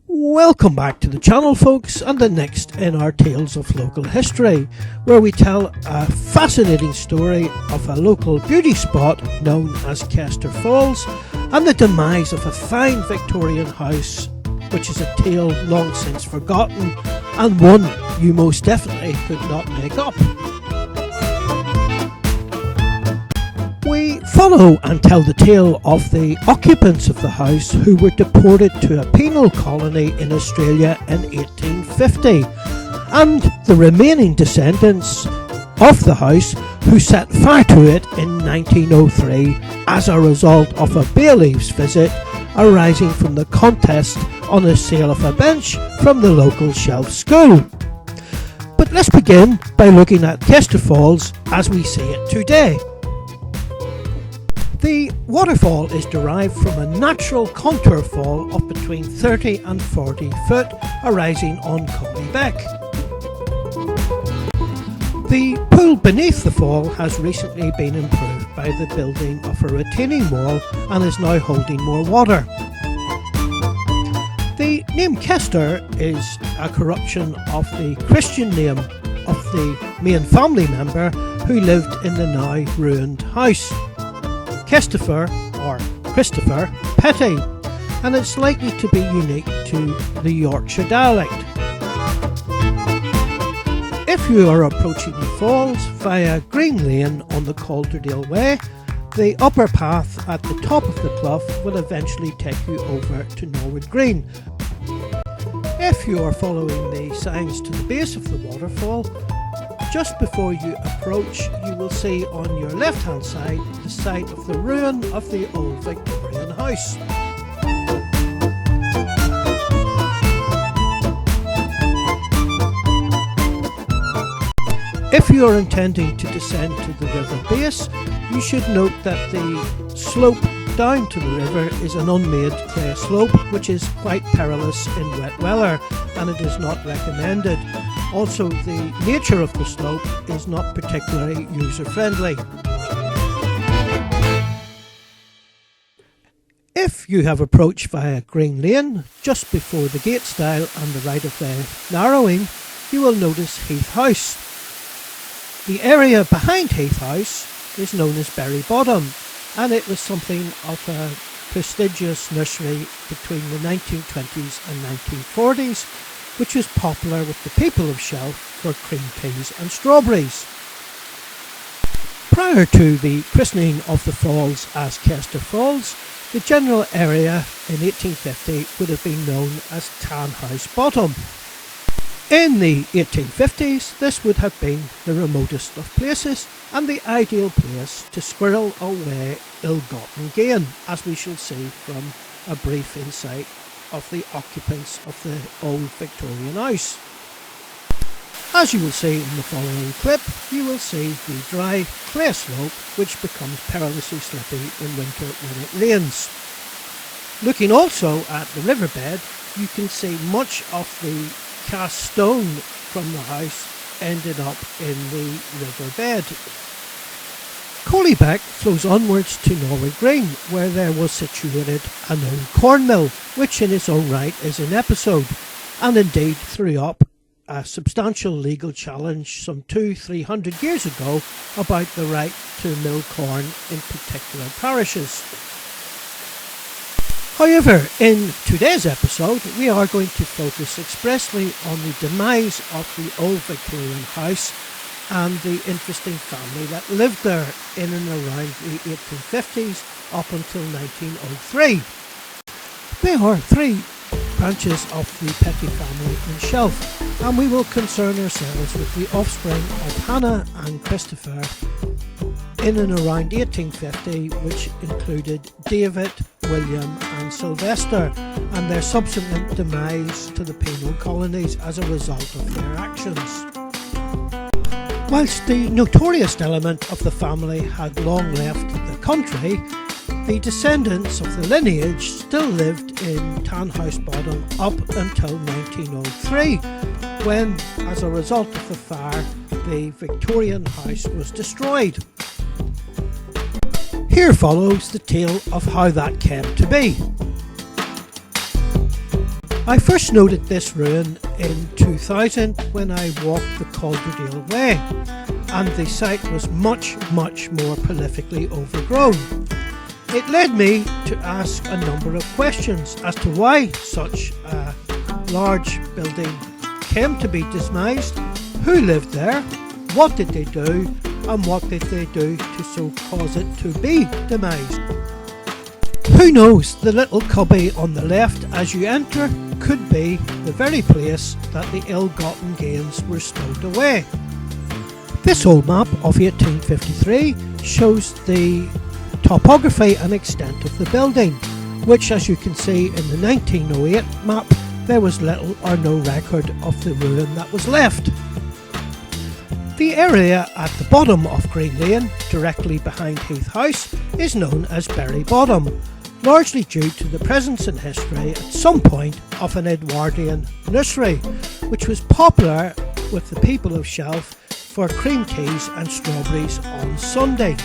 Welcome back to the channel, folks, and the next in our Tales of Local History, where we tell a fascinating story of a local beauty spot known as Kester Falls and the demise of a fine Victorian house, which is a tale long since forgotten and one you most definitely could not make up. We follow and tell the tale of the occupants of the house who were deported to a penal colony in Australia in 1850, and the remaining descendants of the house who set fire to it in 1903 as a result of a bailiff's visit arising from the contest on the sale of a bench from the local Shelf school. But let's begin by looking at Kester Falls as we see it today. The waterfall is derived from a natural contour fall of between 30 and 40 foot arising on Coney Beck. The pool beneath the fall has recently been improved by the building of a retaining wall and is now holding more water. The name Caistor is a corruption of the Christian name of the main family member who lived in the now ruined house, Caistor or Christopher Petty, and it's likely to be unique to the Yorkshire dialect. If you are approaching the falls via Green Lane on the Calderdale Way, the upper path at the top of the clough will eventually take you over to Norwood Green. If you are following the signs to the base of the waterfall, just before you approach, you will see on your left hand side the site of the ruin of the old Victorian house. If you are intending to descend to the river base, you should note that the slope down to the river is an unmade clay slope, which is quite perilous in wet weather and it is not recommended. Also, the nature of the slope is not particularly user-friendly. If you have approached via Green Lane, just before the gate stile and the right of way narrowing, you will notice Heath House. The area behind Heath House is known as Berry Bottom, and it was something of a prestigious nursery between the 1920s and 1940s, which was popular with the people of Shelf for cream peas and strawberries. Prior to the christening of the falls as Kester Falls, the general area in 1850 would have been known as Tan House Bottom. In the 1850s, this would have been the remotest of places and the ideal place to squirrel away ill-gotten gain, as we shall see from a brief insight of the occupants of the old Victorian house. As you will see in the following clip, you will see the dry clay slope which becomes perilously slippy in winter when it rains. Looking also at the riverbed, you can see much of the cast stone from the house ended up in the riverbed. Coleybeck flows onwards to Norwood Green, where there was situated an old corn mill, which in its own right is an episode, and indeed threw up a substantial legal challenge some 200-300 years ago about the right to mill corn in particular parishes. However, in today's episode, we are going to focus expressly on the demise of the old Victorian house and the interesting family that lived there in and around the 1850s up until 1903. There are three branches of the Petty family in Shelf, and we will concern ourselves with the offspring of Hannah and Christopher in and around 1850, which included David, William and Sylvester, and their subsequent demise to the penal colonies as a result of their actions. Whilst the notorious element of the family had long left the country, the descendants of the lineage still lived in Tan House Bottom up until 1903, when, as a result of the fire, the Victorian house was destroyed. Here follows the tale of how that came to be. I first noted this ruin in 2000 when I walked the Calderdale Way, and the site was much more prolifically overgrown. It led me to ask a number of questions as to why such a large building came to be demised, who lived there, what did they do, and what did they do to so cause it to be demised. Who knows, the little cubby on the left as you enter could be the very place that the ill-gotten gains were stowed away. This old map of 1853 shows the topography and extent of the building, which, as you can see in the 1908 map, there was little or no record of the ruin that was left. The area at the bottom of Green Lane, directly behind Heath House, is known as Berry Bottom, largely due to the presence in history at some point of an Edwardian nursery, which was popular with the people of Shelf for cream teas and strawberries on Sunday.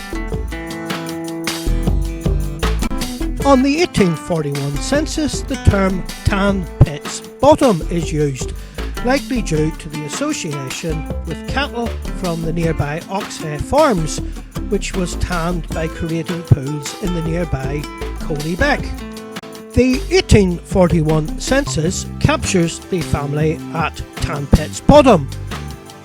On the 1841 census, the term Tan Pit's Bottom is used, likely due to the association with cattle from the nearby Oxhay farms, which was tanned by creating pools in the nearby Coley Beck. The 1841 census captures the family at Tan Pit's Bottom,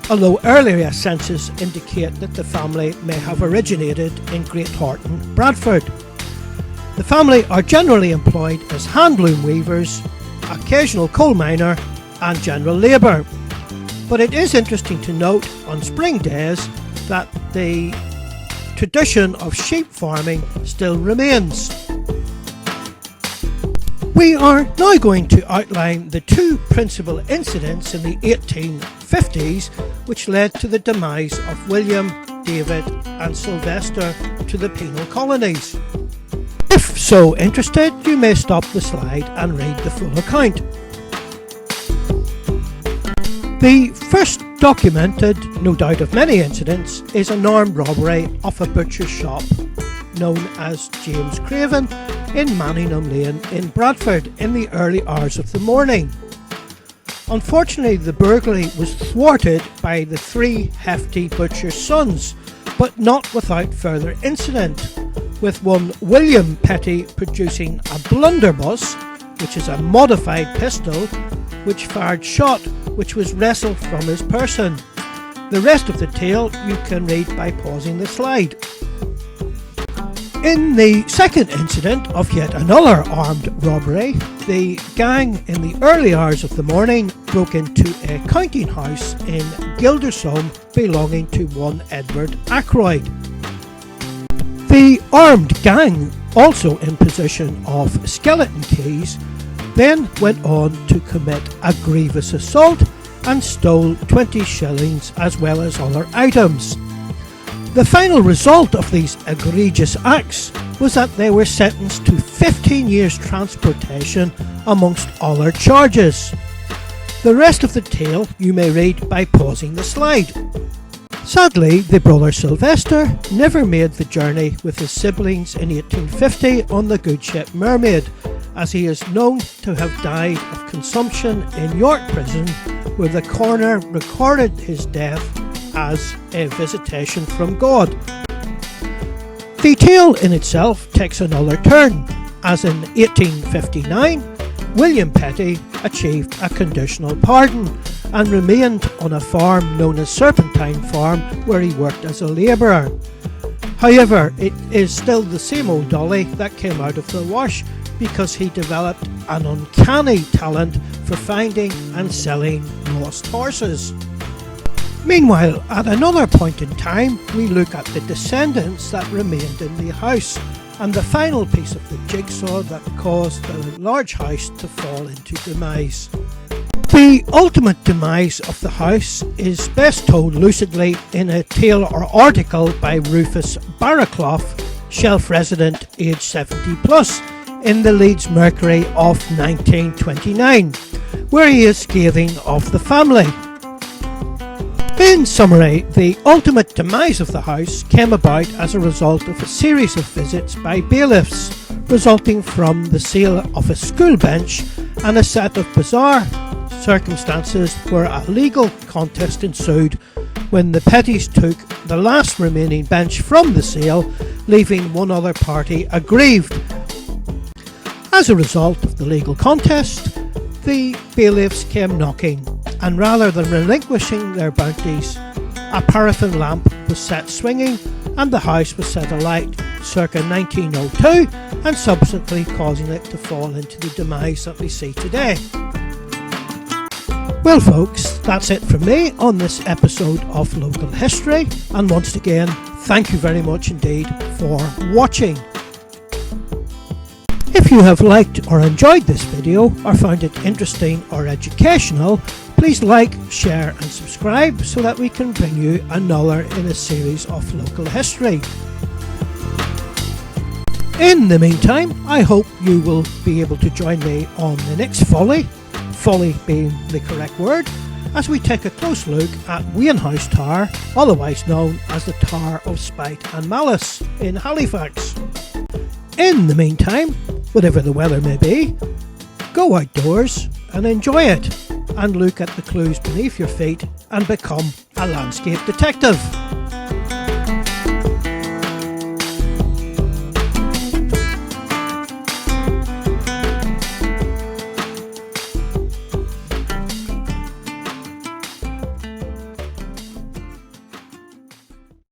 although earlier censuses indicate that the family may have originated in Great Horton, Bradford. The family are generally employed as handloom weavers, occasional coal miner and general labour. But it is interesting to note on spring days that the tradition of sheep farming still remains. We are now going to outline the two principal incidents in the 1850s which led to the demise of William, David and Sylvester to the penal colonies. If so interested, you may stop the slide and read the full account. The first documented, no doubt of many incidents, is an armed robbery of a butcher's shop known as James Craven in Manningham Lane in Bradford in the early hours of the morning. Unfortunately, the burglary was thwarted by the three hefty butcher's sons, but not without further incident, with one William Petty producing a blunderbuss, which is a modified pistol, which fired shot which was wrestled from his person. The rest of the tale you can read by pausing the slide. In the second incident of yet another armed robbery, the gang in the early hours of the morning broke into a counting house in Gildersome belonging to one Edward Ackroyd. The armed gang, also in possession of skeleton keys, then went on to commit a grievous assault and stole 20 shillings as well as other items. The final result of these egregious acts was that they were sentenced to 15 years transportation amongst other charges. The rest of the tale you may read by pausing the slide. Sadly, the brother Sylvester never made the journey with his siblings in 1850 on the good ship Mermaid, as he is known to have died of consumption in York Prison, where the coroner recorded his death as a visitation from God. The tale in itself takes another turn, as in 1859 William Petty achieved a conditional pardon and remained on a farm known as Serpentine Farm, where he worked as a labourer. However, it is still the same old dolly that came out of the wash, because he developed an uncanny talent for finding and selling lost horses. Meanwhile, at another point in time, we look at the descendants that remained in the house and the final piece of the jigsaw that caused the large house to fall into demise. The ultimate demise of the house is best told lucidly in a tale or article by Rufus Barraclough, shelf resident aged 70 plus, in the Leeds Mercury of 1929, where he is scathing of the family. In summary, the ultimate demise of the house came about as a result of a series of visits by bailiffs, resulting from the sale of a school bench and a set of bizarre circumstances where a legal contest ensued when the Petties took the last remaining bench from the sale, leaving one other party aggrieved. As a result of the legal contest, the bailiffs came knocking, and rather than relinquishing their bounties, a paraffin lamp was set swinging and the house was set alight circa 1902, and subsequently causing it to fall into the demise that we see today. Well folks, that's it from me on this episode of Local History, and once again, thank you very much indeed for watching. If you have liked or enjoyed this video or found it interesting or educational, please like, share and subscribe so that we can bring you another in a series of local history. In the meantime, I hope you will be able to join me on the next folly being the correct word, as we take a close look at Wayne House Tower, otherwise known as the Tower of Spite and Malice in Halifax. In the meantime, whatever the weather may be, go outdoors and enjoy it, and look at the clues beneath your feet and become a landscape detective.